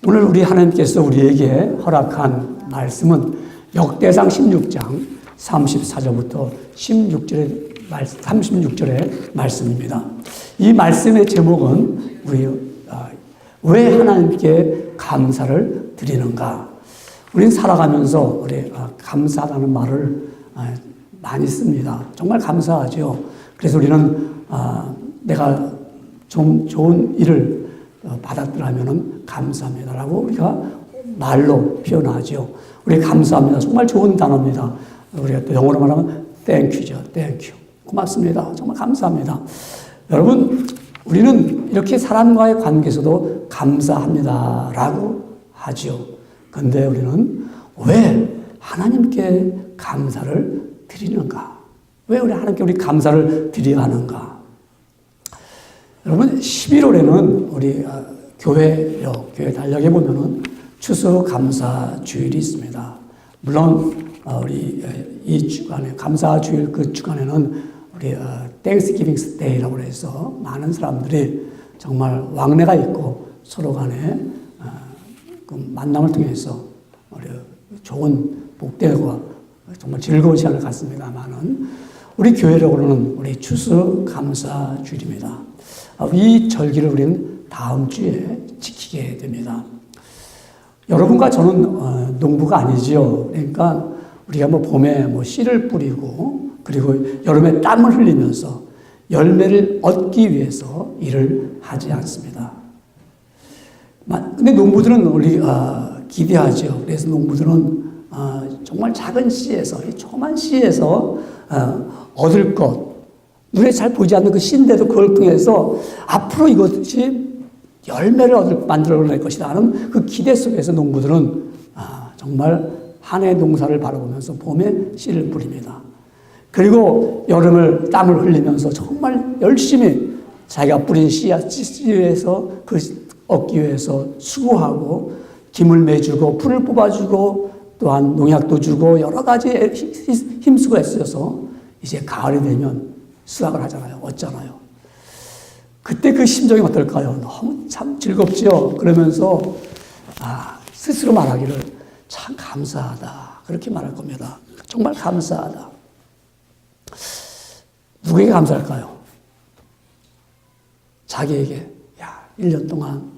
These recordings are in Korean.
오늘 우리 하나님께서 우리에게 허락한 말씀은 역대상 16장 34절부터 36절의 말씀입니다. 이 말씀의 제목은 왜 하나님께 감사를 드리는가? 우리는 살아가면서 우리 감사하다는 말을 많이 씁니다. 정말 감사하죠. 그래서 우리는 내가 좀 좋은 일을 받았더라면 감사합니다라고 우리가 말로 표현하죠. 우리 감사합니다. 정말 좋은 단어입니다. 우리가 또 영어로 말하면 thank유죠. thank you. 고맙습니다. 정말 감사합니다. 여러분, 우리는 이렇게 사람과의 관계에서도 감사합니다라고 하죠. 그런데 우리는 왜 하나님께 감사를 드리는가? 왜 우리 하나님께 우리 감사를 드려야 하는가? 여러분, 11월에는 우리 교회 달력에 보면은 추수감사 주일이 있습니다. 물론 우리 이 주간에 감사 주일 그 주간에는 우리 Thanksgiving Day라고 해서 많은 사람들이 정말 왕래가 있고 서로 간에 그 만남을 통해서 우리 좋은 복되고 정말 즐거운 시간을 갖습니다만은 우리 교회적으로는 우리 추수감사 주일입니다. 이 절기를 우리는 다음 주에 지키게 됩니다. 여러분과 저는 농부가 아니지요. 그러니까 우리가 봄에 씨를 뿌리고 그리고 여름에 땀을 흘리면서 열매를 얻기 위해서 일을 하지 않습니다. 근데 농부들은 우리 기대하죠. 그래서 농부들은 정말 작은 씨에서, 조그만 씨에서 얻을 것, 눈에 잘 보이지 않는 그 씨인데도 그걸 통해서 앞으로 이것이 열매를 만들어낼 것이다 하는 그 기대 속에서 농부들은 정말 한 해 농사를 바라보면서 봄에 씨를 뿌립니다. 그리고 여름을 땀을 흘리면서 정말 열심히 자기가 뿌린 씨에서 그 얻기 위해서 수고하고 김을 매주고 풀을 뽑아주고 또한 농약도 주고 여러 가지 힘쓰고 애써서 이제 가을이 되면 수확을 하잖아요. 얻잖아요. 그때 그 심정이 어떨까요? 너무 참 즐겁죠. 그러면서 스스로 말하기를 참 감사하다. 그렇게 말할 겁니다. 정말 감사하다. 누구에게 감사할까요? 자기에게 1년 동안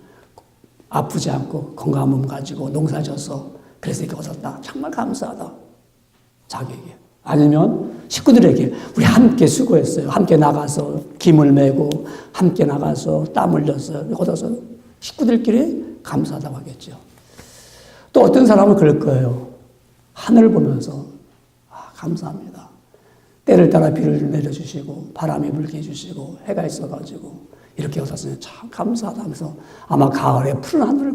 아프지 않고 건강한 몸 가지고 농사 져서 그래서 이렇게 얻었다. 정말 감사하다. 자기에게. 아니면 식구들에게 우리 함께 수고했어요. 함께 나가서 김을 메고 함께 나가서 땀 흘려서 얻어서 식구들끼리 감사하다고 하겠죠. 또 어떤 사람은 그럴 거예요. 하늘을 보면서 감사합니다. 때를 따라 비를 내려주시고 바람이 불게 해주시고 해가 있어가지고 이렇게 얻었으니 참 감사하다 하면서 아마 가을에 푸른 하늘을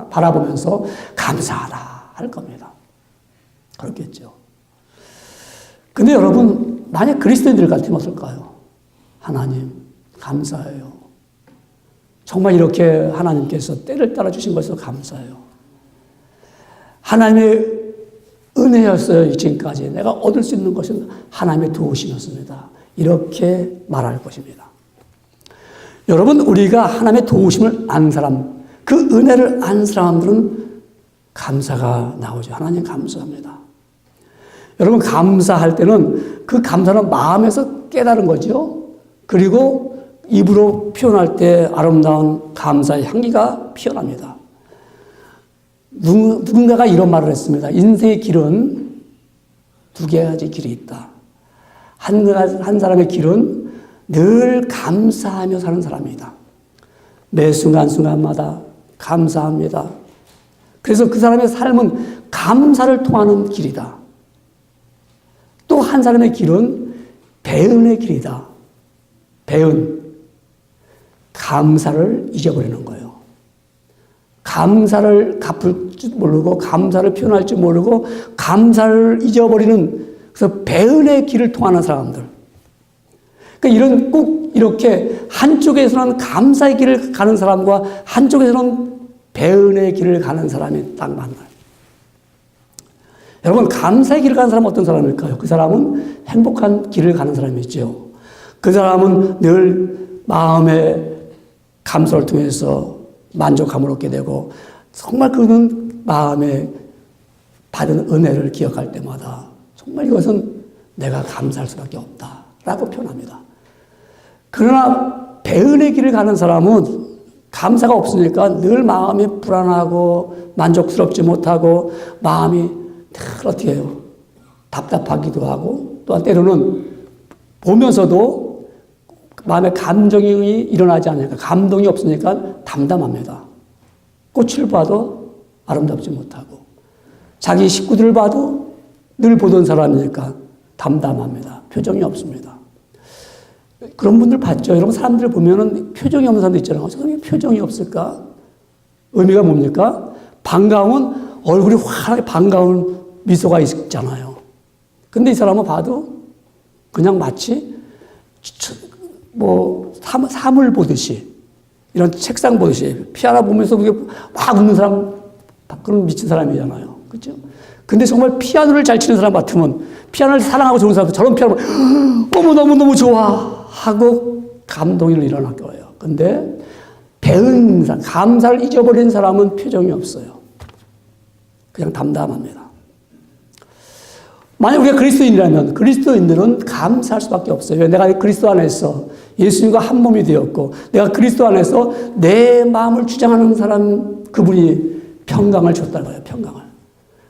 바라보면서 감사하다 할 겁니다. 그렇겠죠. 근데 여러분, 만약 그리스도인들 같으면 어떨까요? 하나님, 감사해요. 정말 이렇게 하나님께서 때를 따라 주신 것에서 감사해요. 하나님의 은혜였어요. 지금까지 내가 얻을 수 있는 것은 하나님의 도우심이었습니다. 이렇게 말할 것입니다. 여러분, 우리가 하나님의 도우심을 안 사람, 그 은혜를 안 사람들은 감사가 나오죠. 하나님 감사합니다. 여러분, 감사할 때는 그 감사는 마음에서 깨달은 거죠. 그리고 입으로 표현할 때 아름다운 감사의 향기가 피어납니다. 누군가가 이런 말을 했습니다. 인생의 길은 두 가지 길이 있다. 한 사람의 길은 늘 감사하며 사는 사람이다. 매 순간순간마다 감사합니다. 그래서 그 사람의 삶은 감사를 통하는 길이다. 또 한 사람의 길은 배은의 길이다. 배은. 감사를 잊어버리는 거예요. 감사를 갚을 줄 모르고 감사를 표현할 줄 모르고 감사를 잊어버리는 그래서 배은의 길을 통하는 사람들. 그러니까 꼭 이렇게 한쪽에서는 감사의 길을 가는 사람과 한쪽에서는 배은의 길을 가는 사람이 딱 만나요. 여러분, 감사의 길을 가는 사람은 어떤 사람일까요? 그 사람은 행복한 길을 가는 사람이죠. 그 사람은 늘 마음의 감사를 통해서 만족감을 얻게 되고 정말 그는 마음에 받은 은혜를 기억할 때마다 정말 이것은 내가 감사할 수밖에 없다라고 표현합니다. 그러나 배은의 길을 가는 사람은 감사가 없으니까 늘 마음이 불안하고 만족스럽지 못하고 마음이 늘 어떻게 해요? 답답하기도 하고 또한 때로는 보면서도 마음에 감정이 일어나지 않으니까 감동이 없으니까 담담합니다. 꽃을 봐도 아름답지 못하고 자기 식구들을 봐도 늘 보던 사람이니까 담담합니다. 표정이 없습니다. 그런 분들 봤죠? 여러분 사람들 보면은 표정이 없는 사람도 있잖아요. 저 사람이 표정이 없을까? 의미가 뭡니까? 반가운 얼굴이 환하게 반가운 미소가 있잖아요. 근데 이 사람은 봐도 그냥 마치 뭐 사물 보듯이 이런 책상 보듯이 피아노 보면서 그게 막 웃는 사람 그런 미친 사람이잖아요. 그렇죠? 근데 정말 피아노를 잘 치는 사람 같으면 피아노를 사랑하고 좋은 사람도 저런 피아노 어머 너무너무 좋아 하고 감동이 일어날 거예요. 근데 배은 사람, 감사를 잊어버린 사람은 표정이 없어요. 그냥 담담합니다. 만약 우리가 그리스도인이라면 그리스도인들은 감사할 수밖에 없어요. 내가 그리스도 안에서 예수님과 한 몸이 되었고 내가 그리스도 안에서 내 마음을 주장하는 사람 그분이 평강을 줬다는 거예요. 평강을.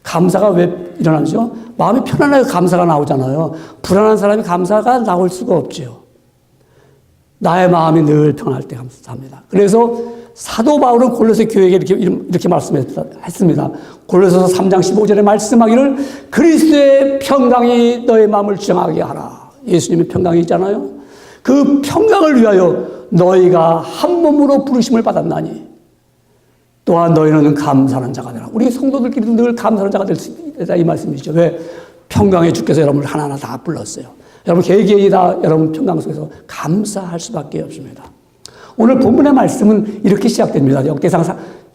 감사가 왜 일어나죠? 마음이 편안하게 감사가 나오잖아요. 불안한 사람이 감사가 나올 수가 없죠. 나의 마음이 늘 평안할 때 감사합니다. 그래서 사도 바울은 골로새 교회에게 이렇게 말씀했습니다. 골로새서 3장 15절에 말씀하기를 그리스도의 평강이 너의 마음을 주장하게 하라. 예수님의 평강이 있잖아요. 그 평강을 위하여 너희가 한 몸으로 부르심을 받았나니 또한 너희는 감사하는 자가 되라. 우리 성도들끼리도 늘 감사하는 자가 될 수 있다 이 말씀이죠. 왜? 평강의 주께서 여러분을 하나하나 다 불렀어요. 여러분 개개인이 다 여러분 평강 속에서 감사할 수밖에 없습니다. 오늘 본문의 말씀은 이렇게 시작됩니다. 역대상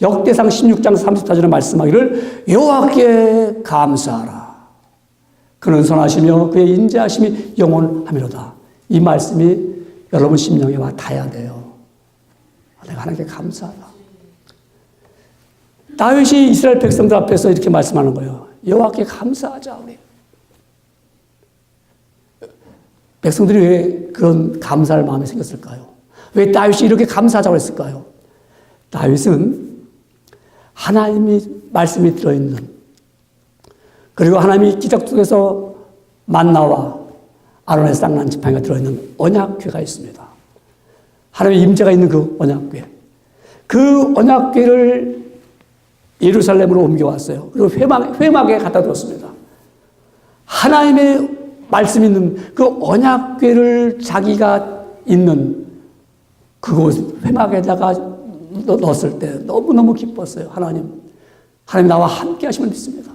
16장 34절에 말씀하기를 여호와께 감사하라. 그는 선하시며 그의 인자하심이 영원하미로다. 이 말씀이 여러분 심령에 와 닿아야 돼요. 내가 하나님께 감사하다. 다윗이 이스라엘 백성들 앞에서 이렇게 말씀하는 거예요. 여호와께 감사하자 우리. 백성들이 왜 그런 감사할 마음이 생겼을까요? 왜 다윗이 이렇게 감사하자고 했을까요? 다윗은 하나님이 말씀이 들어있는 그리고 하나님이 기적 속에서 만나와 아론의 쌍난 지팡이가 들어있는 언약궤가 있습니다. 하나님의 임재가 있는 그 언약궤. 그 언약궤를 예루살렘으로 옮겨왔어요. 그리고 회막에 갖다 뒀습니다. 하나님의 말씀 있는 그 언약궤를 자기가 있는 그곳 회막에다가 넣었을 때 너무너무 기뻤어요. 하나님 나와 함께 하시면 믿습니다.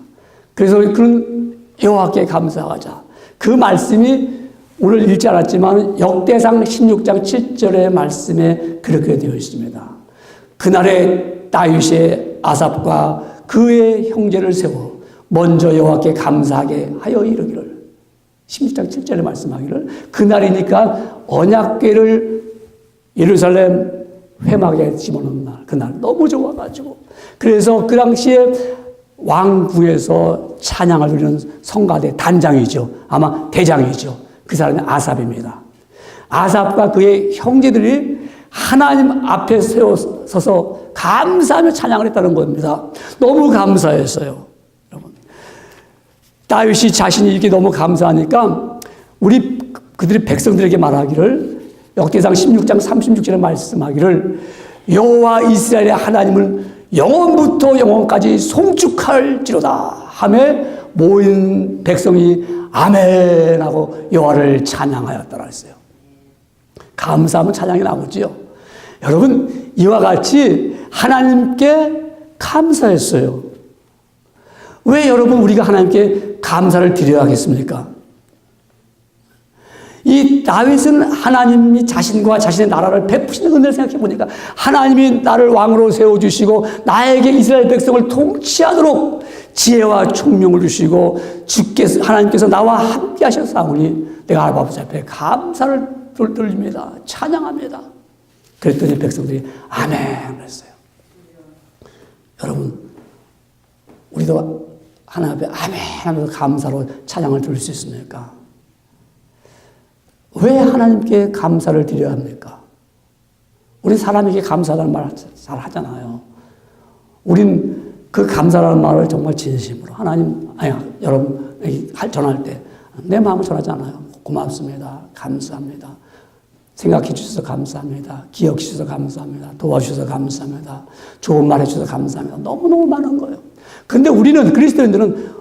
그래서 그런 여호와께 감사하자. 그 말씀이 오늘 읽지 않았지만 역대상 16장 7절의 말씀에 그렇게 되어 있습니다. 그날에 다윗의 아삽과 그의 형제를 세워 먼저 여호와께 감사하게 하여 이르기를 16장 7절에 말씀하기를 그날이니까 언약궤를 예루살렘 회막에 집어넣는 날 그날 너무 좋아가지고 그래서 그 당시에 왕궁에서 찬양을 드리는 성가대 단장이죠. 아마 대장이죠. 그 사람이 아삽입니다. 아삽과 그의 형제들이 하나님 앞에 서서 감사하며 찬양을 했다는 겁니다. 너무 감사했어요. 여러분. 다윗이 자신이 이렇게 너무 감사하니까 그들이 백성들에게 말하기를 역대상 16장 36절에 말씀하기를 여호와 이스라엘의 하나님을 영원부터 영원까지 송축할지로다 하며 모인 백성이 아멘 하고 여호와를 찬양하였더라 했어요. 감사하면 찬양이 나오지요. 여러분 이와 같이 하나님께 감사했어요. 왜 여러분 우리가 하나님께 감사를 드려야겠습니까? 이 다윗은 하나님이 자신과 자신의 나라를 베푸시는 은혜를 생각해 보니까 하나님이 나를 왕으로 세워주시고 나에게 이스라엘 백성을 통치하도록 지혜와 총명을 주시고 하나님께서 나와 함께 하셨사오니 내가 아버지 앞에 감사를 돌립니다. 찬양합니다. 그랬더니 백성들이 아멘 그랬어요. 여러분, 우리도 하나님 앞에 아멘 하면서 감사로 찬양을 드릴 수 있습니까? 왜 하나님께 감사를 드려야 합니까? 우리 사람에게 감사하다는 말 잘 하잖아요. 우린 그 감사라는 말을 정말 진심으로 여러분 전할 때 내 마음을 전하잖아요. 고맙습니다. 감사합니다. 생각해 주셔서 감사합니다. 기억해 주셔서 감사합니다. 도와주셔서 감사합니다. 좋은 말 해주셔서 감사합니다. 너무너무 많은 거예요. 그런데 우리는, 그리스도인들은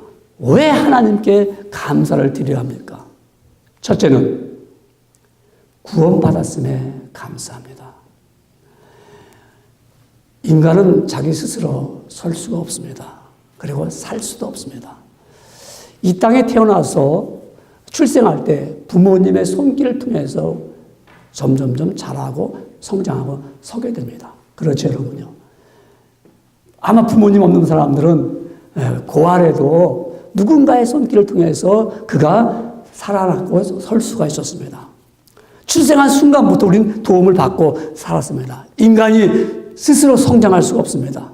왜 하나님께 감사를 드려야 합니까? 첫째는 구원받았음에 감사합니다. 인간은 자기 스스로 설 수가 없습니다. 그리고 살 수도 없습니다. 이 땅에 태어나서 출생할 때 부모님의 손길을 통해서 점점점 자라고 성장하고 서게 됩니다. 그렇죠, 여러분요. 아마 부모님 없는 사람들은 고아래도 누군가의 손길을 통해서 그가 살아났고 설 수가 있었습니다. 출생한 순간부터 우리는 도움을 받고 살았습니다. 인간이 스스로 성장할 수가 없습니다.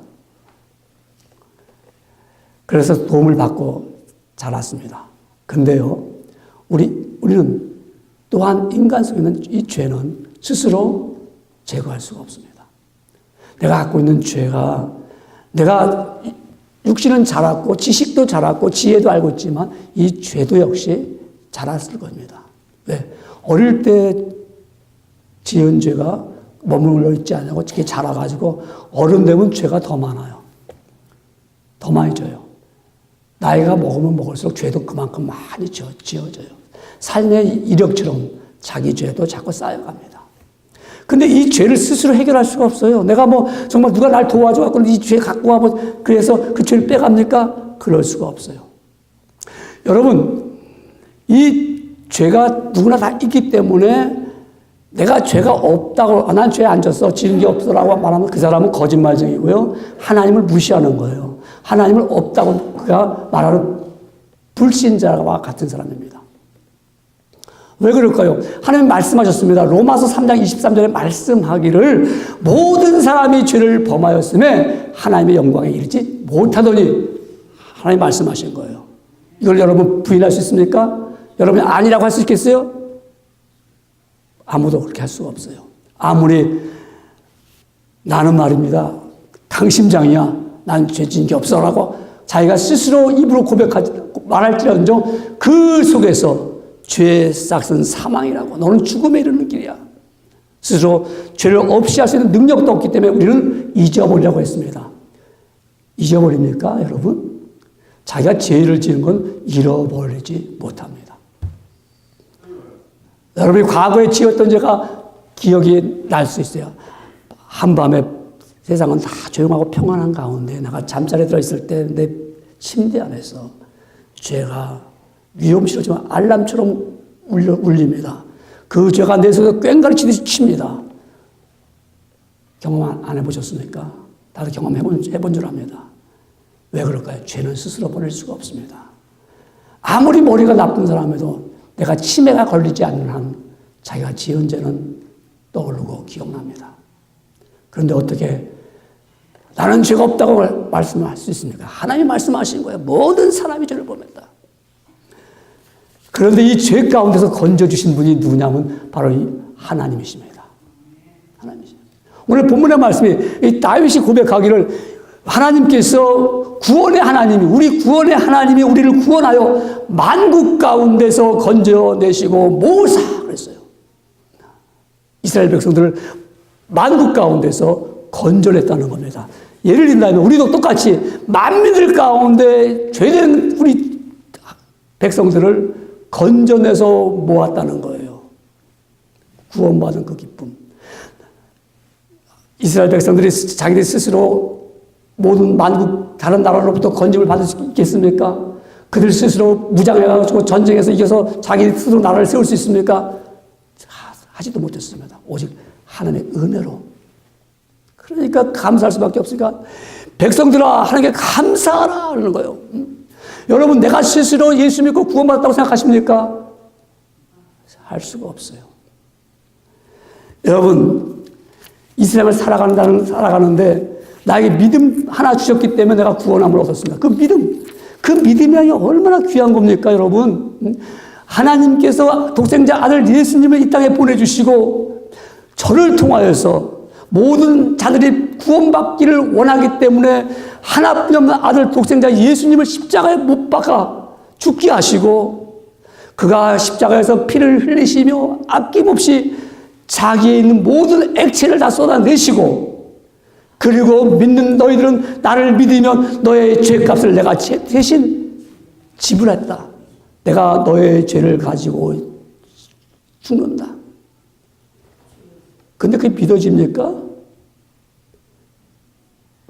그래서 도움을 받고 자랐습니다. 근데요, 우리는 또한 인간 속에 있는 이 죄는 스스로 제거할 수가 없습니다. 내가 갖고 있는 죄가, 내가 육신은 자랐고 지식도 자랐고 지혜도 알고 있지만 이 죄도 역시 자랐을 겁니다. 왜? 어릴 때 지은 죄가 머물러 있지 않냐고 특히 자라가지고 어른 되면 죄가 더 많아요. 더 많이 져요. 나이가 먹으면 먹을수록 죄도 그만큼 많이 지어져요. 삶의 이력처럼 자기 죄도 자꾸 쌓여갑니다. 근데 이 죄를 스스로 해결할 수가 없어요. 내가 정말 누가 날 도와줘갖고 이 죄 갖고 와서 그래서 그 죄를 빼갑니까? 그럴 수가 없어요. 여러분, 이 죄가 누구나 다 있기 때문에 내가 죄가 없다고, 난 죄 안 졌어, 지은 게 없어라고 말하면 그 사람은 거짓말쟁이고요. 하나님을 무시하는 거예요. 하나님을 없다고 그가 말하는 불신자와 같은 사람입니다. 왜 그럴까요? 하나님 말씀하셨습니다. 로마서 3장 23절에 말씀하기를 모든 사람이 죄를 범하였음에 하나님의 영광에 이르지 못하더니 하나님 말씀하신 거예요. 이걸 여러분 부인할 수 있습니까? 여러분이 아니라고 할 수 있겠어요? 아무도 그렇게 할 수가 없어요. 아무리 나는 말입니다. 강심장이야. 난 죄 지은 게 없어라고 자기가 스스로 입으로 말할지언정 그 속에서 죄의 싹은 사망이라고, 너는 죽음에 이르는 길이야. 스스로 죄를 없이 할 수 있는 능력도 없기 때문에 우리는 잊어버리려고 했습니다. 잊어버립니까, 여러분? 자기가 죄를 지은 건 잃어버리지 못합니다. 여러분이 과거에 지었던 죄가 기억이 날 수 있어요. 한밤에 세상은 다 조용하고 평안한 가운데 내가 잠자리에 들어있을 때 내 침대 안에서 죄가 위험스럽지만 알람처럼 울립니다. 그 죄가 내 속에 꽹과리 치듯이 칩니다. 경험 안 해보셨습니까? 다들 경험해본 줄 압니다. 왜 그럴까요? 죄는 스스로 버릴 수가 없습니다. 아무리 머리가 나쁜 사람에도 내가 치매가 걸리지 않는 한 자기가 지은 죄는 떠오르고 기억납니다. 그런데 어떻게 나는 죄가 없다고 말씀할 수 있습니까? 하나님이 말씀하신 거예요. 모든 사람이 죄를 범했다. 그런데 이 죄 가운데서 건져주신 분이 누구냐면 바로 이 하나님이십니다. 하나님이십니다. 오늘 본문의 말씀이 이 다윗이 고백하기를 하나님께서 구원의 하나님이, 우리 구원의 하나님이 우리를 구원하여 만국 가운데서 건져내시고 모으사 그랬어요. 이스라엘 백성들을 만국 가운데서 건져냈다는 겁니다. 예를 든다면 우리도 똑같이 만민들 가운데 죄된 우리 백성들을 건져내서 모았다는 거예요. 구원받은 그 기쁨. 이스라엘 백성들이 자기들 스스로 모든 만국 다른 나라로부터 건짐을 받을 수 있겠습니까? 그들 스스로 무장해가지고 전쟁에서 이겨서 자기 스스로 나라를 세울 수 있습니까? 하지도 못했습니다. 오직 하나님의 은혜로. 그러니까 감사할 수밖에 없으니까 백성들아 하나님께 감사하라 하는 거예요. 여러분 내가 스스로 예수 믿고 구원받았다고 생각하십니까? 할 수가 없어요. 여러분 이 세상을 살아가는데 나에게 믿음 하나 주셨기 때문에 내가 구원함을 얻었습니다. 그 믿음이 얼마나 귀한 겁니까, 여러분? 하나님께서 독생자 아들 예수님을 이 땅에 보내주시고 저를 통하여서 모든 자들이 구원받기를 원하기 때문에 하나뿐이 없는 아들 독생자 예수님을 십자가에 못 박아 죽게 하시고 그가 십자가에서 피를 흘리시며 아낌없이 자기에 있는 모든 액체를 다 쏟아내시고 그리고 믿는 너희들은 나를 믿으면 너의 죄값을 내가 대신 지불했다. 내가 너의 죄를 가지고 죽는다. 근데 그게 믿어집니까?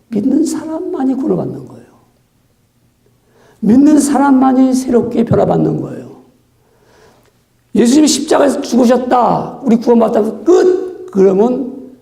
믿는 사람만이 구원받는 거예요. 믿는 사람만이 새롭게 변화받는 거예요. 예수님이 십자가에서 죽으셨다. 우리 구원받다 끝. 그러면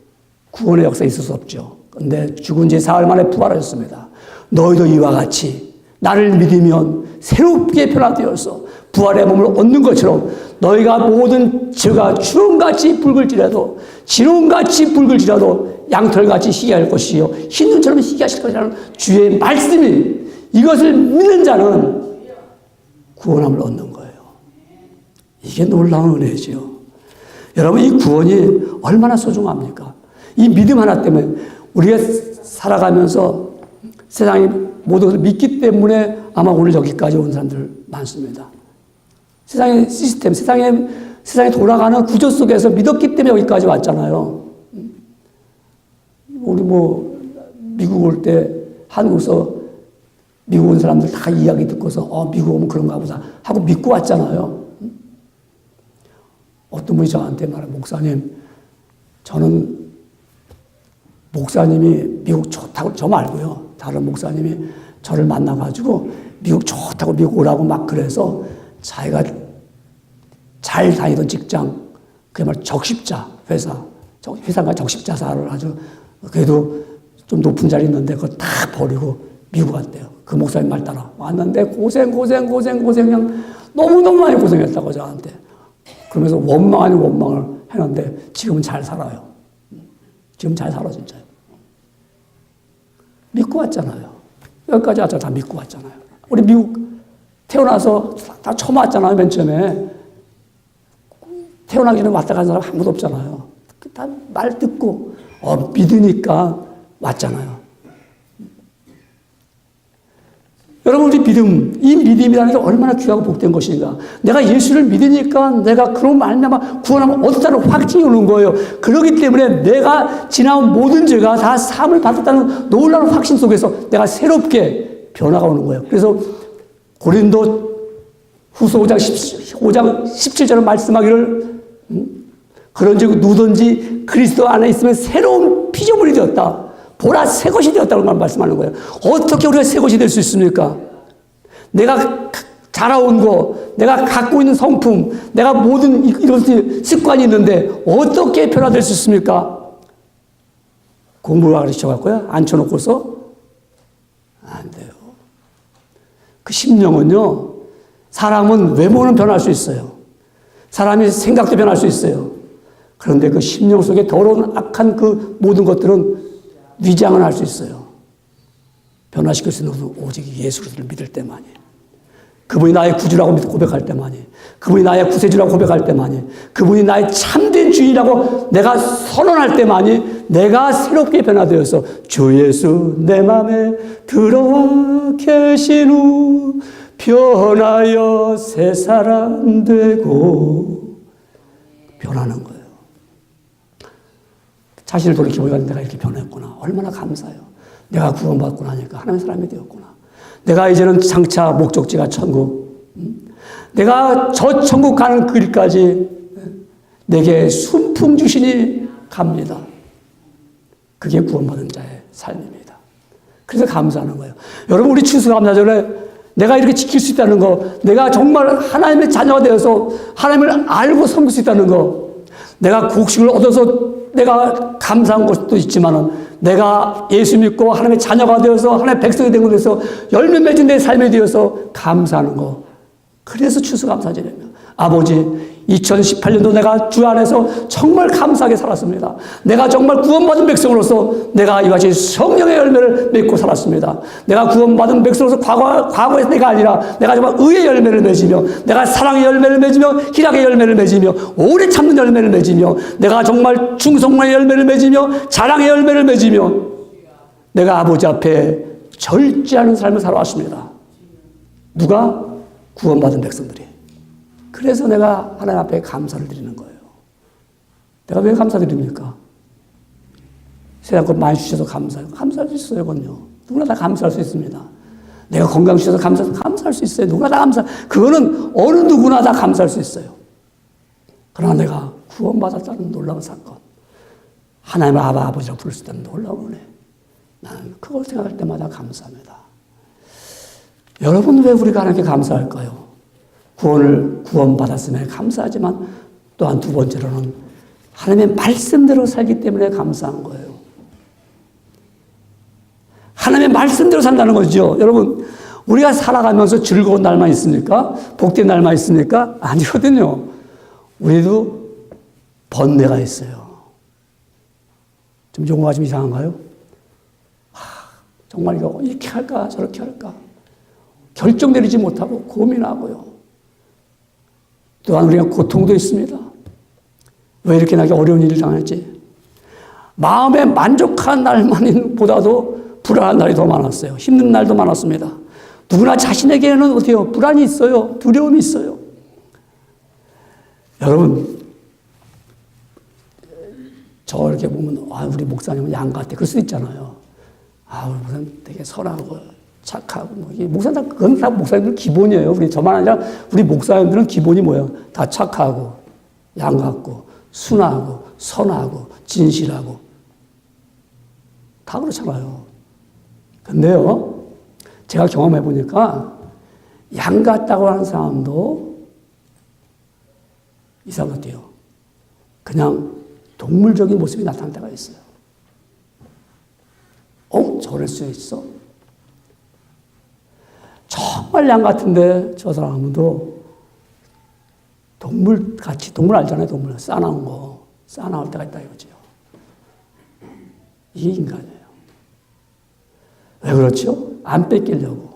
구원의 역사에 있을 수 없죠. 그런데 죽은 지 사흘 만에 부활하셨습니다. 너희도 이와 같이 나를 믿으면 새롭게 변화되어서 부활의 몸을 얻는 것처럼 너희가 모든 죄가 주름같이 붉을지라도 지름같이 붉을지라도 양털같이 희귀할 것이요 흰 눈처럼 희귀하실 것이라는 주의 말씀이 이것을 믿는 자는 구원함을 얻는 거예요. 이게 놀라운 은혜죠. 여러분 이 구원이 얼마나 소중합니까? 이 믿음 하나 때문에 우리가 살아가면서 세상이 모든 것을 믿기 때문에 아마 오늘 여기까지 온 사람들 많습니다. 세상의 시스템, 세상에 돌아가는 구조 속에서 믿었기 때문에 여기까지 왔잖아요. 우리 미국 올 때 한국에서 미국 온 사람들 다 이야기 듣고서 미국 오면 그런가 보다 하고 믿고 왔잖아요. 어떤 분이 저한테 말해, 목사님, 저는 목사님이 미국 좋다고, 저 말고요. 다른 목사님이 저를 만나가지고 미국 좋다고 미국 오라고 막 그래서 자기가 잘 다니던 직장, 그야말로 적십자 회사가 적십자사를 아주 그래도 좀 높은 자리 있는데 그걸 다 버리고 미국 갔대요. 그 목사님 말 따라 왔는데 고생 그냥 너무너무 많이 고생했다고 저한테. 그러면서 원망 아닌 원망을 했는데 지금은 잘 살아요. 지금 잘 살아 진짜요. 믿고 왔잖아요. 여기까지 왔잖아요. 다 믿고 왔잖아요. 우리 미국 태어나서 다 처음 왔잖아요. 맨 처음에. 태어나기 전에 왔다 간 사람 아무도 없잖아요. 다 말 듣고 믿으니까 왔잖아요. 여러분 우리 이 믿음이라는 게 얼마나 귀하고 복된 것인가. 내가 예수를 믿으니까 내가 그런 말미암아 구원함을 얻었다는 확증이 오는 거예요. 그렇기 때문에 내가 지나온 모든 죄가 다 사함을 받았다는 놀라운 확신 속에서 내가 새롭게 변화가 오는 거예요. 그래서 고린도 후서 5장 17절에 말씀하기를 그런즉 누구든지 그리스도 안에 있으면 새로운 피조물이 되었다. 보라 새 것이 되었다고 말씀하는 거예요. 어떻게 우리가 새 것이 될 수 있습니까? 내가 자라온 거, 내가 갖고 있는 성품, 내가 모든 이런 습관이 있는데 어떻게 변화될 수 있습니까? 공부를 가르쳐갖고요? 앉혀놓고서? 안 돼요. 그 심령은요, 사람은 외모는 변할 수 있어요. 사람이 생각도 변할 수 있어요. 그런데 그 심령 속에 더러운 악한 그 모든 것들은 위장을 할 수 있어요. 변화시킬 수 있는 것은 오직 예수 그리스도를 믿을 때만이. 그분이 나의 구주라고 고백할 때만이. 그분이 나의 구세주라고 고백할 때만이. 그분이 나의 참된 주인이라고 내가 선언할 때만이 내가 새롭게 변화되어서 주 예수 내 맘에 들어와 계신 후 변하여 새 사람 되고 변하는 거예요. 자신을 돌이켜보니까 내가 이렇게 변했구나. 얼마나 감사해요. 내가 구원받고 나니까 하나님의 사람이 되었구나. 내가 이제는 장차 목적지가 천국. 내가 저 천국 가는 그 길까지 내게 순풍 주시니 갑니다. 그게 구원받은 자의 삶입니다. 그래서 감사하는 거예요. 여러분 우리 추수감사절에 내가 이렇게 지킬 수 있다는 거, 내가 정말 하나님의 자녀가 되어서 하나님을 알고 섬길 수 있다는 거, 내가 곡식을 얻어서 내가 감사한 것도 있지만은 내가 예수 믿고 하나님의 자녀가 되어서 하나님의 백성이 된 것에서 열매 맺은 내 삶에 되어서 감사하는 거. 그래서 추수감사절이며 아버지 2018년도 내가 주 안에서 정말 감사하게 살았습니다. 내가 정말 구원받은 백성으로서 내가 이같이 성령의 열매를 맺고 살았습니다. 내가 구원받은 백성으로서 과거의 내가 아니라 내가 정말 의의 열매를 맺으며 내가 사랑의 열매를 맺으며 희락의 열매를 맺으며 오래 참는 열매를 맺으며 내가 정말 충성의 열매를 맺으며 자랑의 열매를 맺으며 내가 아버지 앞에 절제하는 삶을 살아왔습니다. 누가? 구원받은 백성들이. 그래서 내가 하나님 앞에 감사를 드리는 거예요. 내가 왜 감사드립니까? 세상 것 많이 주셔서 감사해요. 감사할 수 있어요, 그건요. 누구나 다 감사할 수 있습니다. 내가 건강 주셔서 감사할 수 있어요. 누구나 다 그거는 어느 누구나 다 감사할 수 있어요. 그러나 내가 구원받았다는 놀라운 사건, 하나님을 아버지라고 부를 수 있다는 놀라운 은혜, 나는 그걸 생각할 때마다 감사합니다. 여러분, 왜 우리가 하나님께 감사할까요? 구원받았음에 감사하지만 또한 두 번째로는 하나님의 말씀대로 살기 때문에 감사한 거예요. 하나님의 말씀대로 산다는 거죠. 여러분, 우리가 살아가면서 즐거운 날만 있습니까? 복된 날만 있습니까? 아니거든요. 우리도 번뇌가 있어요. 좀 용어가 좀 이상한가요? 정말 이거 이렇게 할까 저렇게 할까 결정 내리지 못하고 고민하고요. 또한 우리가 고통도 있습니다. 왜 이렇게 나에게 어려운 일을 당했지? 마음에 만족한 날만보다도 불안한 날이 더 많았어요. 힘든 날도 많았습니다. 누구나 자신에게는 어때요? 불안이 있어요. 두려움이 있어요. 여러분, 저 이렇게 보면 우리 목사님은 양 같아. 그럴 수도 있잖아요. 우리 목사님 되게 선하고 착하고 목사님 그건 다 목사님들 기본이에요. 우리 저만 아니라 우리 목사님들은 기본이 뭐예요? 다 착하고 양 같고 순하고 선하고 진실하고 다 그렇잖아요. 근데요, 제가 경험해 보니까 양 같다고 하는 사람도 이상하대요. 그냥 동물적인 모습이 나타날 때가 있어요. 저럴 수 있어? 정말 양 같은데 저 사람도 동물같이, 동물 알잖아요, 동물. 싸나운 거. 싸나울 때가 있다 이거죠. 이게 인간이에요. 왜 그렇죠? 안 뺏기려고.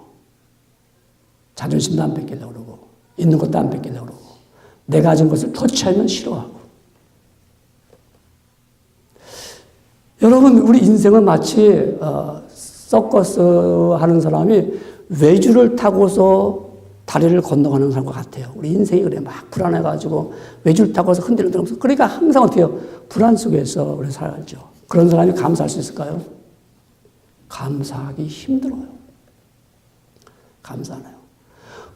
자존심도 안 뺏기려고 그러고, 있는 것도 안 뺏기려고 그러고, 내가 가진 것을 터치하면 싫어하고. 여러분, 우리 인생은 마치 서커스 하는 사람이 외주를 타고서 다리를 건너가는 사람과 같아요. 우리 인생이 그래. 막 불안해가지고 외주를 타고서 흔들면서. 그러니까 항상 어때요? 불안 속에서 우리 살죠. 그런 사람이 감사할 수 있을까요? 감사하기 힘들어요. 감사하나요?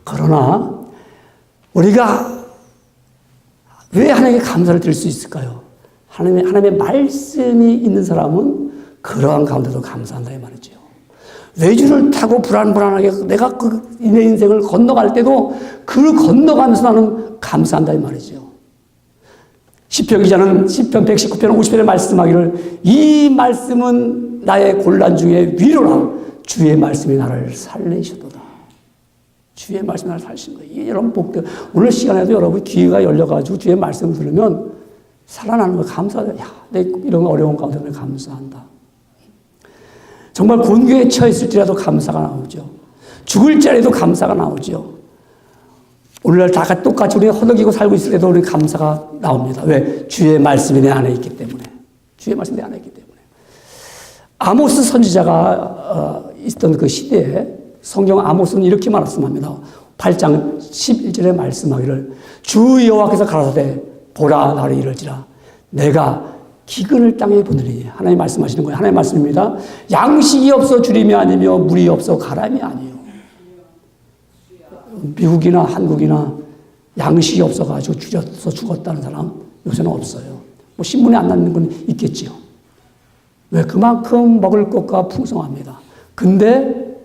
그러나 우리가 왜 하나님께 감사를 드릴 수 있을까요? 하나님의 말씀이 있는 사람은 그러한 가운데도 감사한다 이 말이죠. 외주를 타고 불안하게 내가 내 인생을 건너갈 때도 그 건너가면서 나는 감사한다 이 말이죠. 시편 기자는 시편 119편 50편에 말씀하기를 이 말씀은 나의 곤란 중에 위로라. 주의 말씀이 나를 살리시도다. 주의 말씀이 나를 살리신 거예요. 여러분 복들 오늘 시간에도 여러분 귀가 열려가지고 주의 말씀을 들으면 살아나는 거 감사하다. 내 이런 어려운 가운데 감사한다. 정말 곤교에 처했을지라도 감사가 나오죠. 죽을 자리에도 감사가 나오죠. 오늘날 다 똑같이 우리가 허덕이고 살고 있을 때도 우리 감사가 나옵니다. 왜? 주의 말씀이 내 안에 있기 때문에. 주의 말씀이 내 안에 있기 때문에. 아모스 선지자가 있던 그 시대에 성경 아모스는 이렇게 말씀합니다. 8장 11절에 말씀하기를 주 여호와께서 가라사대 보라 나를 이르지라 내가 기근을 땅에 보내리니 하나님 말씀하시는 거예요. 하나님 말씀입니다. 양식이 없어 주림이 아니며 물이 없어 가람이 아니요. 미국이나 한국이나 양식이 없어가지고 줄여서 죽었다는 사람 요새는 없어요. 뭐 신문에 안 나는 건 있겠지요. 왜? 그만큼 먹을 것과 풍성합니다. 근데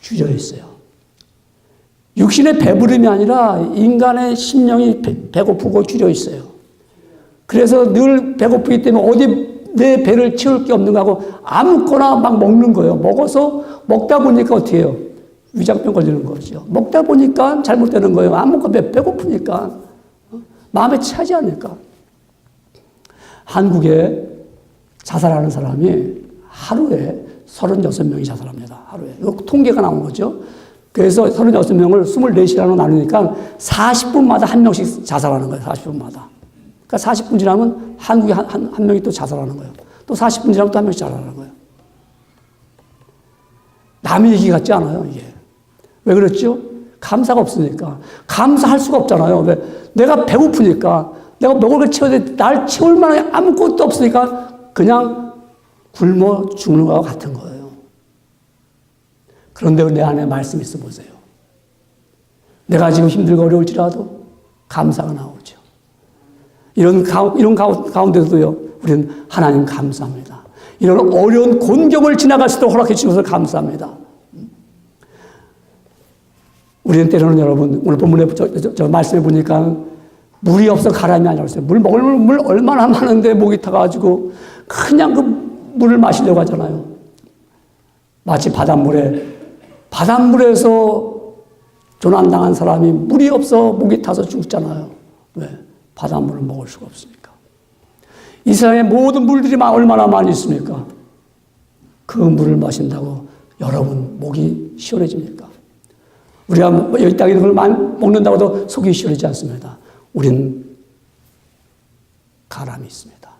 줄여 있어요. 육신의 배부름이 아니라 인간의 심령이 배고프고 줄여 있어요. 그래서 늘 배고프기 때문에 어디 내 배를 채울 게 없는가 하고 아무거나 막 먹는 거예요. 먹다 보니까 어떻게 해요? 위장병 걸리는 거죠. 먹다 보니까 잘못되는 거예요. 아무거나 배고프니까 마음에 차지 않을까? 한국에 자살하는 사람이 하루에 36명이 자살합니다. 하루에. 이거 통계가 나온 거죠. 그래서 36명을 24시간으로 나누니까 40분마다 한 명씩 자살하는 거예요. 40분마다. 그러니까 40분 지나면 한국에 한 명이 또 자살하는 거예요. 또 40분 지나면 또 한 명씩 자살하는 거예요. 남의 얘기 같지 않아요, 이게. 왜 그랬죠? 감사가 없으니까. 감사할 수가 없잖아요. 왜? 내가 배고프니까, 내가 먹을 걸 채워야 돼. 날 채울 만한 아무것도 없으니까 그냥 굶어 죽는 거와 같은 거예요. 그런데 내 안에 말씀이 있어 보세요. 내가 지금 힘들고 어려울지라도 감사가 나오죠. 이런 가운데서도요, 우리는 하나님 감사합니다. 이런 어려운 곤경을 지나갈 수 있도록 허락해 주셔서 감사합니다. 우리는 때로는 여러분, 오늘 본문에 저 말씀해 보니까 물이 없어 가람이 아니라고 했어요. 물 먹을 물 얼마나 많은데 목이 타가지고 그냥 그 물을 마시려고 하잖아요. 마치 바닷물에서 조난당한 사람이 물이 없어 목이 타서 죽잖아요. 왜? 바닷물을 먹을 수가 없으니까. 이 세상에 모든 물들이 얼마나 많이 있습니까? 그 물을 마신다고 여러분 목이 시원해집니까? 우리가 여기 땅에 있는 걸 먹는다고 해도 속이 시원하지 않습니다. 우린 가람이 있습니다.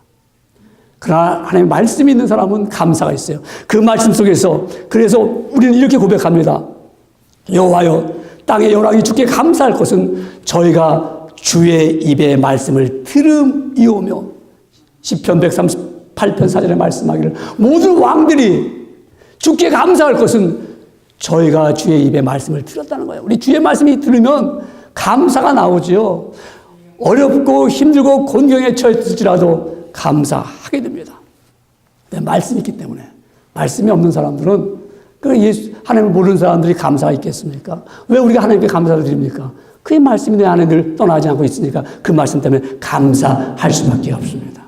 그러나 하나님의 말씀이 있는 사람은 감사가 있어요. 그 말씀 속에서 그래서 우리는 이렇게 고백합니다. 여호와여 땅의 여랑이 주께 감사할 것은 저희가 주의 입의 말씀을 들음이오며 시편 138편 4절에 말씀하기를 모든 왕들이 주께 감사할 것은 저희가 주의 입의 말씀을 들었다는 거예요. 우리 주의 말씀이 들으면 감사가 나오죠. 어렵고 힘들고 곤경에 처했을지라도 감사하게 됩니다. 말씀이 있기 때문에. 말씀이 없는 사람들은 하나님을 모르는 사람들이 감사가 있겠습니까? 왜 우리가 하나님께 감사를 드립니까? 그의 말씀이 내 안에 늘 떠나지 않고 있으니까 그 말씀 때문에 감사할 수밖에 없습니다.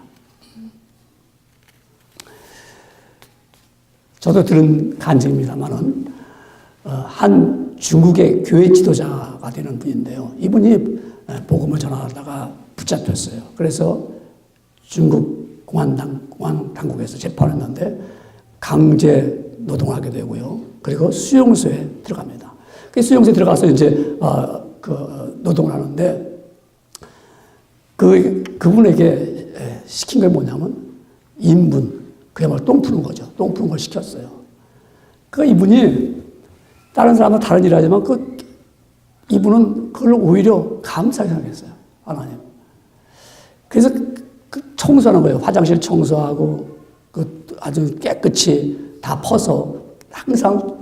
저도 들은 간증입니다만은 한 중국의 교회 지도자가 되는 분인데요. 이분이 복음을 전하다가 붙잡혔어요. 그래서 중국 공안당국에서 재판을 했는데 강제 노동하게 되고요. 그리고 수용소에 들어갑니다. 그 수용소에 들어가서 이제 노동을 하는데 그분에게 시킨 게 뭐냐면 인분, 그야말로 똥 푸는 거죠. 똥 푸는 걸 시켰어요. 이분이 다른 사람은 다른 일을 하지만 이분은 그걸 오히려 감사하게 생각했어요. 하나님. 그래서 청소하는 거예요. 화장실 청소하고 아주 깨끗이 다 퍼서 항상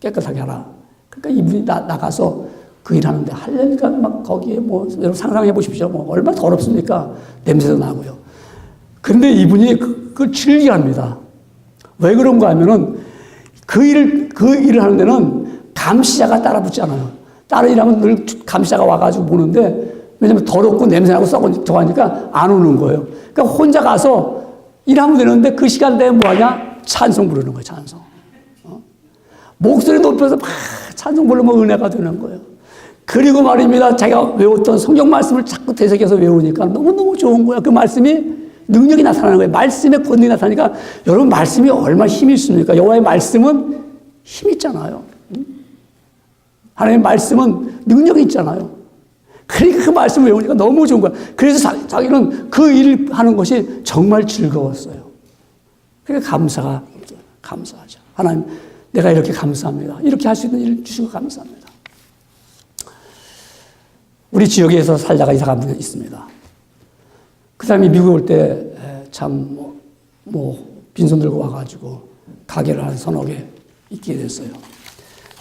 깨끗하게 하라. 그러니까 이분이 나가서 그 일하는데 하려니까 막 거기에 여러분 상상해 보십시오. 얼마나 더럽습니까? 냄새도 나고요. 근데 이분이 그걸 즐겨합니다. 왜 그런가 하면은 그 일을 하는 데는 감시자가 따라붙잖아요. 다른 일하면 늘 감시자가 와가지고 보는데 왜냐면 더럽고 냄새나고 썩어 하니까 안 오는 거예요. 그러니까 혼자 가서 일하면 되는데 그 시간 되면 뭐하냐? 찬송 부르는 거예요, 찬송. 목소리 높여서 막 찬송 부르면 은혜가 되는 거예요. 그리고 말입니다. 자기가 외웠던 성경 말씀을 자꾸 되새겨서 외우니까 너무너무 좋은 거야. 그 말씀이 능력이 나타나는 거예요. 말씀의 권능이 나타나니까 여러분 말씀이 얼마나 힘이 있습니까? 여호와의 말씀은 힘이 있잖아요. 하나님의 말씀은 능력이 있잖아요. 그러니까 그 말씀을 외우니까 너무 좋은 거야. 그래서 자기는 그 일을 하는 것이 정말 즐거웠어요. 그러니까 감사하죠. 하나님, 내가 이렇게 감사합니다. 이렇게 할 수 있는 일을 주시고 감사합니다. 우리 지역에서 살다가 이사 간 분이 있습니다. 그 사람이 미국에 올 때 참 빈손 들고 와가지고 가게를 한 서너 개 있게 됐어요.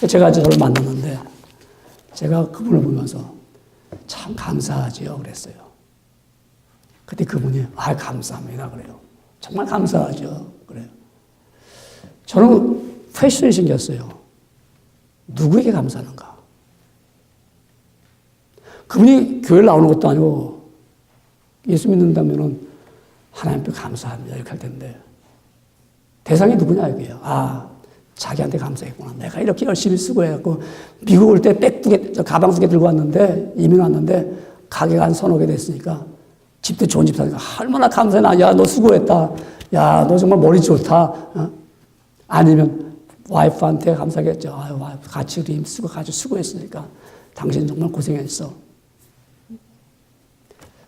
제가 저를 만났는데 제가 그분을 보면서 참 감사하지요 그랬어요. 그때 그분이 감사합니다 그래요. 정말 감사하죠 그래요. 저는 퀘스천이 생겼어요. 누구에게 감사하는가? 그분이 교회를 나오는 것도 아니고 예수 믿는다면은 하나님 앞에 감사합니다 이렇게 할 텐데 대상이 누구냐 이게요. 자기한테 감사했구나. 내가 이렇게 열심히 쓰고 해갖고 미국 올 때 가방 2개 들고 왔는데 이민 왔는데 가게가 한 서너 개 됐으니까 집도 좋은 집 사니까 얼마나 감사해. 야, 너 수고했다. 야, 너 정말 머리 좋다. 어? 아니면 와이프한테 감사하겠죠. 아유, 와이프 같이 힘쓰고 같이 수고했으니까 당신 정말 고생했어.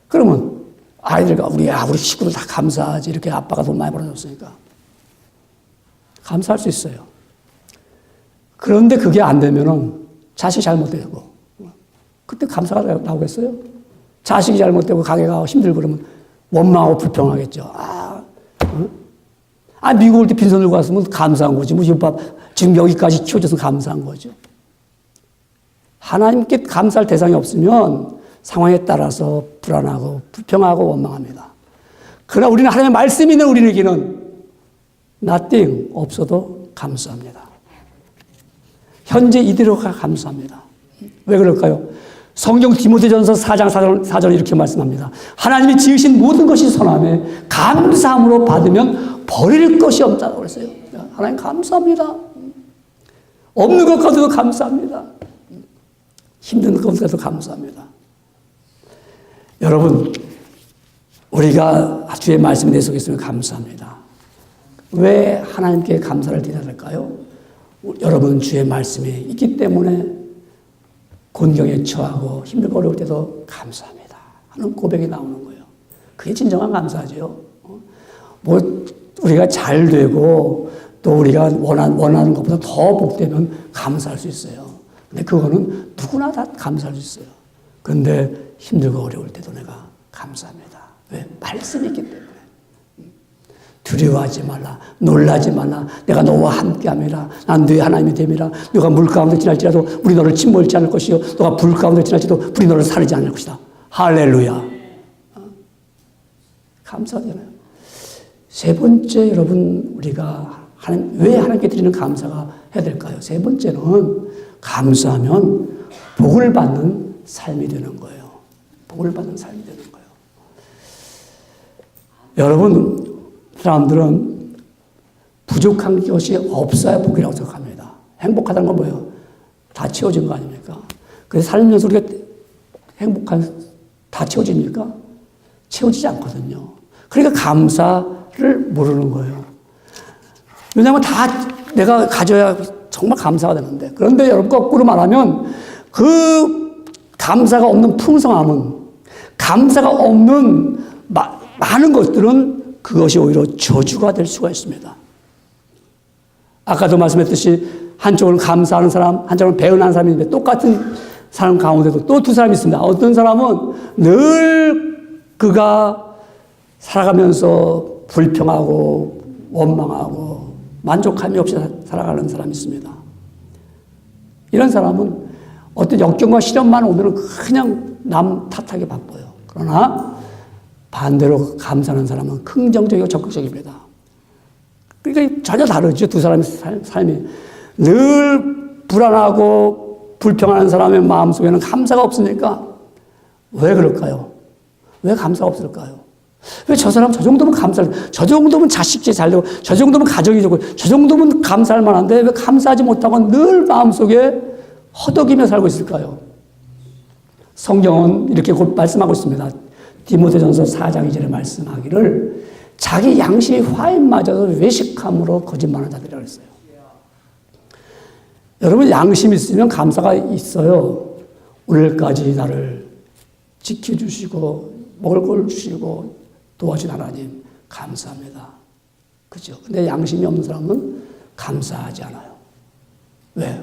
그러면 아이들과 우리 식구들 다 감사하지. 이렇게 아빠가 돈 많이 벌어줬으니까. 감사할 수 있어요. 그런데 그게 안 되면은 자식이 잘못되고 그때 감사가 나오겠어요? 자식이 잘못되고 가게가 힘들고 그러면 원망하고 불평하겠죠. 미국 올 때 빈손 들고 왔으면 감사한 거지. 지금 여기까지 키워줘서 감사한 거죠. 하나님께 감사할 대상이 없으면 상황에 따라서 불안하고 불평하고 원망합니다. 그러나 우리는 하나님의 말씀이 있는 우리에게는 nothing 없어도 감사합니다. 현재 이대로가 감사합니다. 왜 그럴까요? 성경 디모데전서 4장 4절 이렇게 말씀합니다. 하나님이 지으신 모든 것이 선함에 감사함으로 받으면 버릴 것이 없다고 그랬어요. 하나님 감사합니다. 없는 것 가져도 감사합니다. 힘든 것 가져도 감사합니다. 여러분, 우리가 주의 말씀에 대해서 있으면 감사합니다. 왜 하나님께 감사를 드려야 될까요? 여러분 주의 말씀이 있기 때문에 곤경에 처하고 힘들고 어려울 때도 감사합니다 하는 고백이 나오는 거예요. 그게 진정한 감사죠. 우리가 잘 되고 또 우리가 원하는 것보다 더 복되면 감사할 수 있어요. 근데 그거는 누구나 다 감사할 수 있어요. 그런데 힘들고 어려울 때도 내가 감사합니다. 왜? 말씀이 있기 때문에. 두려워하지 말라. 놀라지 말라. 내가 너와 함께함이라. 난 너의 하나님이 됨이라. 너가 물 가운데 지날지라도 우리 너를 침몰지 않을 것이요. 너가 불 가운데 지날지도 불이 너를 사르지 않을 것이다. 할렐루야. 감사하잖아요. 세 번째 여러분 우리가 왜 하나님께 드리는 감사가 해야 될까요? 세 번째는 감사하면 복을 받는 삶이 되는 거예요. 복을 받는 삶이 되는 거예요. 여러분 사람들은 부족한 것이 없어야 복이라고 생각합니다. 행복하다는 건 뭐예요? 다 채워진 거 아닙니까? 그래서 살면서 우리가 다 채워집니까? 채워지지 않거든요. 그러니까 감사를 모르는 거예요. 왜냐하면 다 내가 가져야 정말 감사가 되는데. 그런데 여러분 거꾸로 말하면 그 감사가 없는 풍성함은 감사가 없는 많은 것들은 그것이 오히려 저주가 될 수가 있습니다. 아까도 말씀했듯이 한쪽은 감사하는 사람, 한쪽은 배은하는 사람이 있는데 똑같은 사람 가운데도 또 두 사람이 있습니다. 어떤 사람은 늘 그가 살아가면서 불평하고 원망하고 만족함이 없이 살아가는 사람이 있습니다. 이런 사람은 어떤 역경과 시련만 오면 그냥 남 탓하기 바빠요. 그러나 반대로 감사하는 사람은 긍정적이고 적극적입니다. 그러니까 전혀 다르죠. 두 사람의 삶이. 늘 불안하고 불평하는 사람의 마음속에는 감사가 없으니까 왜 그럴까요? 왜 감사가 없을까요? 왜 저 사람 저 정도면 저 정도면 자식이 잘 되고 저 정도면 가정이 좋고 저 정도면 감사할 만한데 왜 감사하지 못하고 늘 마음속에 허덕이며 살고 있을까요? 성경은 이렇게 곧 말씀하고 있습니다. 디모데전서 4장 2절에 말씀하기를 자기 양심이 화인마저도 외식함으로 거짓말하는 자들이라고 했어요. 여러분 양심이 있으면 감사가 있어요. 오늘까지 나를 지켜주시고 먹을 걸 주시고 도와준 하나님 감사합니다. 그죠? 근데 양심이 없는 사람은 감사하지 않아요. 왜?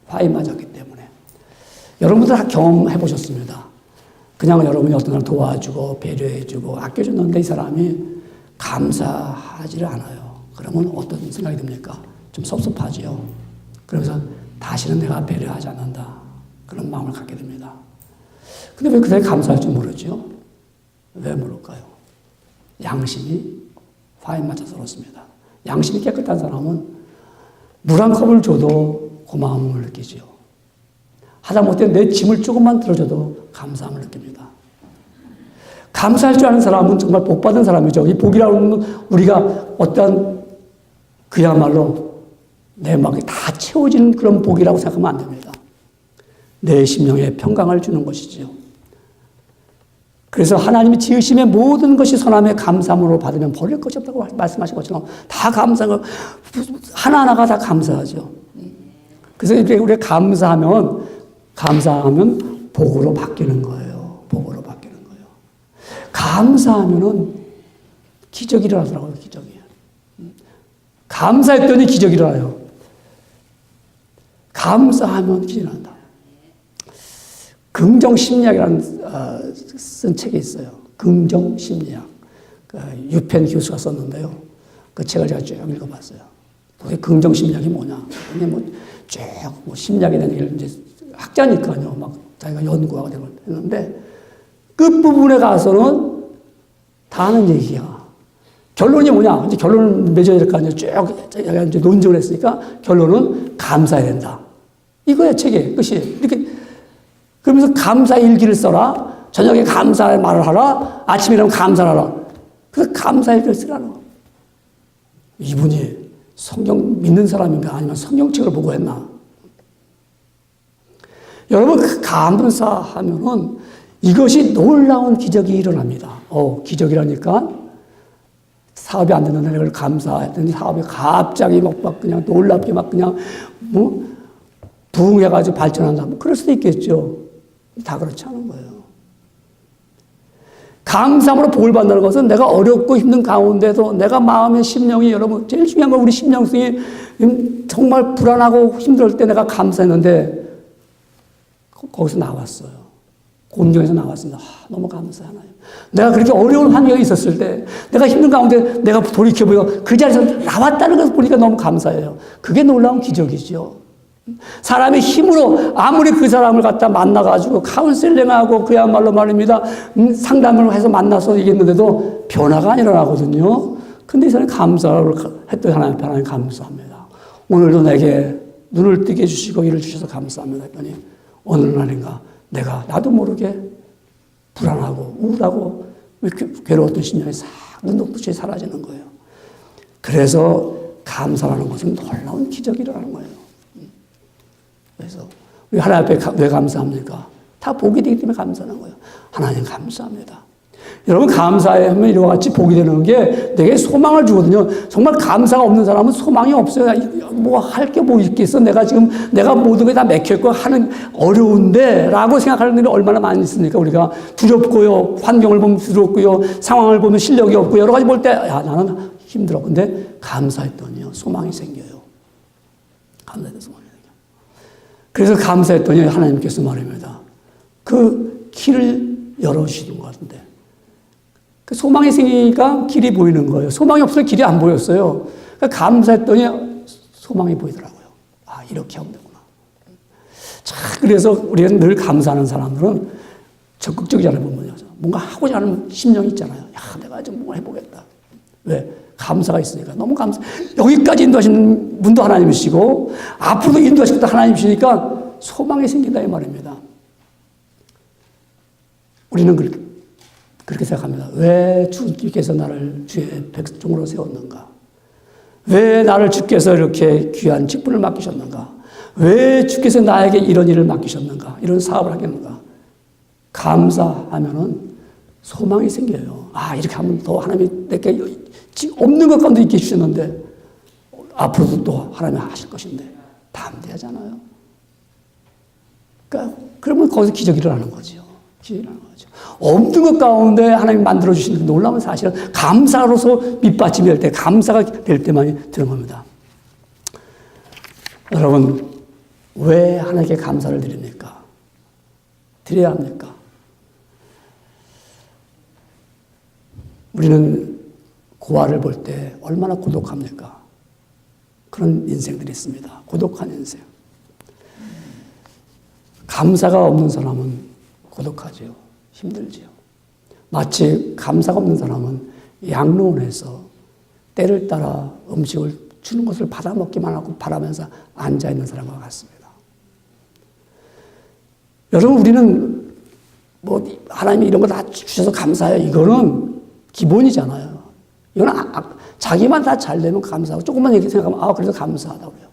화인 맞았기 때문에. 여러분들 다 경험해 보셨습니다. 그냥 여러분이 어떤 사람 도와주고 배려해주고 아껴줬는데 이 사람이 감사하지를 않아요. 그러면 어떤 생각이 듭니까? 좀 섭섭하지요. 그러면서 다시는 내가 배려하지 않는다. 그런 마음을 갖게 됩니다. 근데 왜 그들이 감사할 줄 모르죠? 왜 모를까요? 양심이 화인 맞아서 그렇습니다. 양심이 깨끗한 사람은 물 한 컵을 줘도 고마움을 느끼죠. 하다못해 내 짐을 조금만 들어줘도 감사함을 느낍니다. 감사할 줄 아는 사람은 정말 복받은 사람이죠. 이 복이라고 하면 우리가 어떤 그야말로 내 마음이 다 채워지는 그런 복이라고 생각하면 안 됩니다. 내 심령에 평강을 주는 것이지요. 그래서 하나님이 지으심의 모든 것이 선함에 감사함으로 받으면 버릴 것이 없다고 말씀하신 것처럼 다 감사하고 하나하나가 다 감사하죠. 그래서 이렇게 우리가 감사하면 복으로 바뀌는 거예요. 복으로 바뀌는 거예요. 감사하면은 기적이 일어나더라고요. 기적이. 감사했더니 기적이 일어나요. 감사하면 기적이 일어난다. 긍정심리학이라는 쓴 책이 있어요. 긍정심리학. 유펜 교수가 썼는데요. 그 책을 제가 쭉 읽어봤어요. 도대체 긍정심리학이 뭐냐. 쭉 심리학에 대한 얘기를 이제 학자니까요. 막 자기가 연구하고 했는데 끝부분에 가서는 다 하는 얘기야. 결론이 뭐냐? 이제 결론을 맺어야 될 거 아니에요. 쭉 제가 이제 논증을 했으니까 결론은 감사해야 된다. 이거야, 책의 끝이. 이렇게 그러면서 감사 일기를 써라. 저녁에 감사의 말을 하라. 아침에 일어나면 감사를 하라. 그래서 감사 일기를 쓰라는 거. 이분이 성경 믿는 사람인가 아니면 성경책을 보고 했나? 여러분, 그 감사하면은 이것이 놀라운 기적이 일어납니다. 기적이라니까 사업이 안 되는 걸 감사했더니 사업이 갑자기 막 그냥 놀랍게 막 그냥 부흥해가지고 발전한다. 그럴 수도 있겠죠. 다 그렇지 않은 거예요. 감사함으로 복을 받는 것은 내가 어렵고 힘든 가운데도 내가 마음의 심령이 여러분 제일 중요한 건 우리 심령성이 정말 불안하고 힘들 때 내가 감사했는데 거기서 나왔어요. 곤경에서 나왔습니다. 너무 감사하나요. 내가 그렇게 어려운 환경에 있었을 때 내가 힘든 가운데 내가 돌이켜보고 그 자리에서 나왔다는 것을 보니까 너무 감사해요. 그게 놀라운 기적이죠. 사람의 힘으로 아무리 그 사람을 갖다 만나가지고 카운셀링하고 그야말로 말입니다. 상담을 해서 만나서 얘기했는데도 변화가 안 일어나거든요. 근데 이 사람이 감사를 했더니 하나님 감사합니다. 오늘도 내게 눈을 뜨게 해주시고 일을 주셔서 감사합니다. 했더니 어느 날인가 나도 모르게 불안하고 우울하고 괴로웠던 심령이 싹 눈독듯이 사라지는 거예요. 그래서 감사라는 것은 놀라운 기적이 일어나는 거예요. 그래서 우리 하나님 앞에 왜 감사합니까? 다 복이 되기 때문에 감사하는 거예요. 하나님 감사합니다. 여러분 감사하면 이와 같이 복이 되는 게 내게 소망을 주거든요. 정말 감사가 없는 사람은 소망이 없어요. 뭐 할 게 뭐 있겠어. 내가 모든 게 다 맥혔고 하는 어려운데 라고 생각하는 일이 얼마나 많이 있습니까? 우리가 두렵고요. 환경을 보면 두렵고요. 상황을 보면 실력이 없고 여러 가지 볼 때 나는 힘들어. 근데 감사했더니요. 소망이 생겨요. 감사했더니 소망이 생겨요. 그래서 감사했더니 하나님께서 말입니다. 그 길을 열어주시는 것 같은데 그 소망이 생기니까 길이 보이는 거예요. 소망이 없으면 길이 안 보였어요. 그러니까 감사했더니 소망이 보이더라고요. 이렇게 하면 되구나. 그래서 우리가 늘 감사하는 사람들은 적극적이잖아요. 뭔가 하고자 하는 심령이 있잖아요. 내가 좀 뭔가 해보겠다. 왜? 감사가 있으니까. 너무 감사. 여기까지 인도하시는 분도 하나님이시고 앞으로도 인도하실 분도 하나님이시니까 소망이 생긴다 이 말입니다. 우리는 그렇게 생각합니다. 왜 주께서 나를 주의 백성으로 세웠는가? 왜 나를 주께서 이렇게 귀한 직분을 맡기셨는가? 왜 주께서 나에게 이런 일을 맡기셨는가? 이런 사업을 하겠는가? 감사하면은 소망이 생겨요. 이렇게 하면 더 하나님이 내게 없는 것 가운데 있게 해주셨는데 앞으로도 또 하나님이 하실 것인데 담대하잖아요. 그러면 거기서 기적이 일어나는 거죠. 기적이 일어나는 거죠. 없는 것 가운데 하나님이 만들어주시는 놀라운 사실은 감사로서 밑받침이 될 때, 감사가 될 때만이 되는 겁니다. 여러분, 왜 하나님께 감사를 드립니까? 드려야 합니까? 우리는 고아를 볼 때 얼마나 고독합니까? 그런 인생들이 있습니다. 고독한 인생. 감사가 없는 사람은 고독하죠. 힘들지요. 마치 감사가 없는 사람은 양로원에서 때를 따라 음식을 주는 것을 받아먹기만 하고 바라면서 앉아있는 사람과 같습니다. 여러분, 우리는 하나님이 이런 거 다 주셔서 감사해요. 이거는 기본이잖아요. 이건 자기만 다 잘 되면 감사하고 조금만 이렇게 생각하면 그래서 감사하다고요.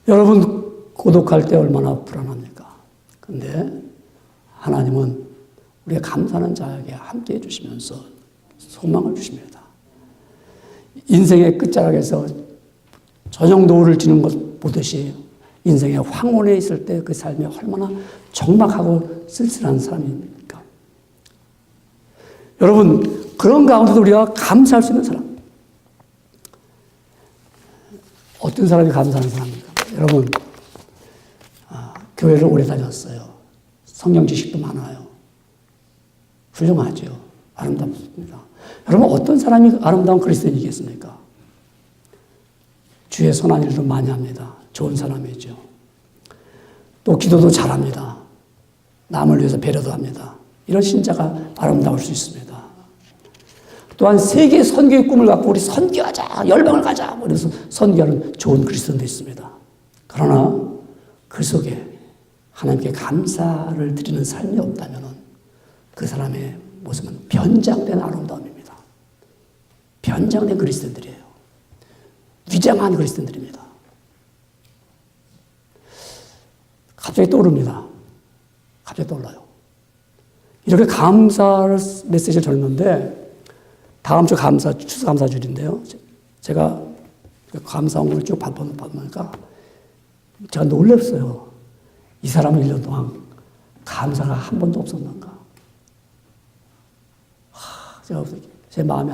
여러분 고독할 때 얼마나 불안합니까? 근데 하나님은 우리가 감사하는 자에게 함께 해주시면서 소망을 주십니다. 인생의 끝자락에서 저녁 노을을 지는 것 보듯이 인생의 황혼에 있을 때 그 삶이 얼마나 적막하고 쓸쓸한 사람입니까? 여러분, 그런 가운데도 우리가 감사할 수 있는 사람. 어떤 사람이 감사하는 사람입니까? 여러분, 교회를 오래 다녔어요. 성경 지식도 많아요. 훌륭하죠. 아름답습니다. 여러분, 어떤 사람이 아름다운 그리스도인이겠습니까? 주의 선한 일도 많이 합니다. 좋은 사람이죠. 또 기도도 잘합니다. 남을 위해서 배려도 합니다. 이런 신자가 아름다울 수 있습니다. 또한 세계 선교의 꿈을 갖고 우리 선교하자, 열방을 가자, 그래서 선교하는 좋은 그리스도인도 있습니다. 그러나 그 속에 하나님께 감사를 드리는 삶이 없다면 그 사람의 모습은 변장된 아름다움입니다. 변장된 그리스도인들이에요. 위장한 그리스도인들입니다. 갑자기 떠오릅니다. 갑자기 떠올라요. 이렇게 감사 메시지를 전했는데 다음 주 추수감사주일인데요. 제가 감사 원고를 쭉 받아보니까 제가 놀랐어요. 이 사람은 1년 동안 감사가 한 번도 없었는가. 제가 제 마음이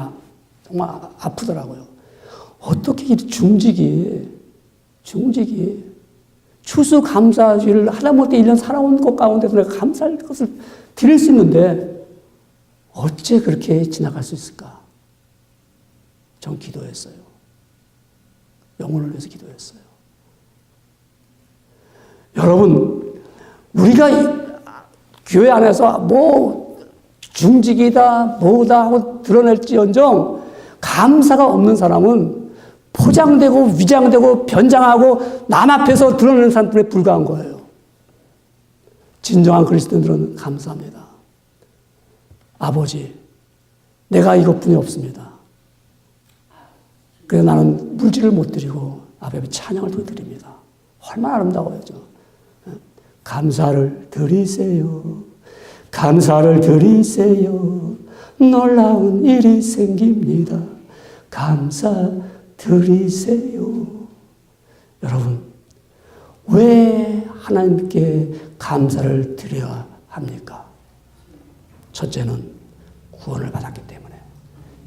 정말 아프더라고요. 어떻게 이 중직이 추수감사주일을 하다못해 1년 살아온 것 가운데서 내가 감사할 것을 드릴 수 있는데 어째 그렇게 지나갈 수 있을까? 전 기도했어요. 영혼을 위해서 기도했어요. 여러분, 우리가 교회 안에서 뭐 중직이다 뭐다 하고 드러낼지언정 감사가 없는 사람은 포장되고 위장되고 변장하고 남 앞에서 드러내는 사람들에 불과한 거예요. 진정한 그리스도인들은 감사합니다. 아버지, 내가 이것뿐이 없습니다. 그래서 나는 물질을 못 드리고 앞에 찬양을 더 드립니다. 얼마나 아름다워요. 감사를 드리세요. 감사를 드리세요. 놀라운 일이 생깁니다. 감사 드리세요. 여러분, 왜 하나님께 감사를 드려야 합니까? 첫째는 구원을 받았기 때문에,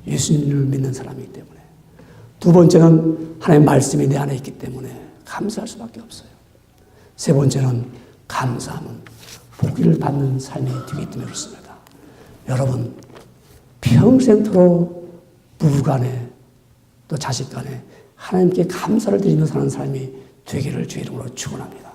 예수님을 믿는 사람이기 때문에. 두 번째는 하나님의 말씀이 내 안에 있기 때문에 감사할 수밖에 없어요. 세 번째는 감사함은 복을 받는 삶이 되기 때문에 그렇습니다. 여러분, 평생토록 부부간에 또 자식간에 하나님께 감사를 드리며 사는 삶이 되기를 주의 이름으로 축원합니다.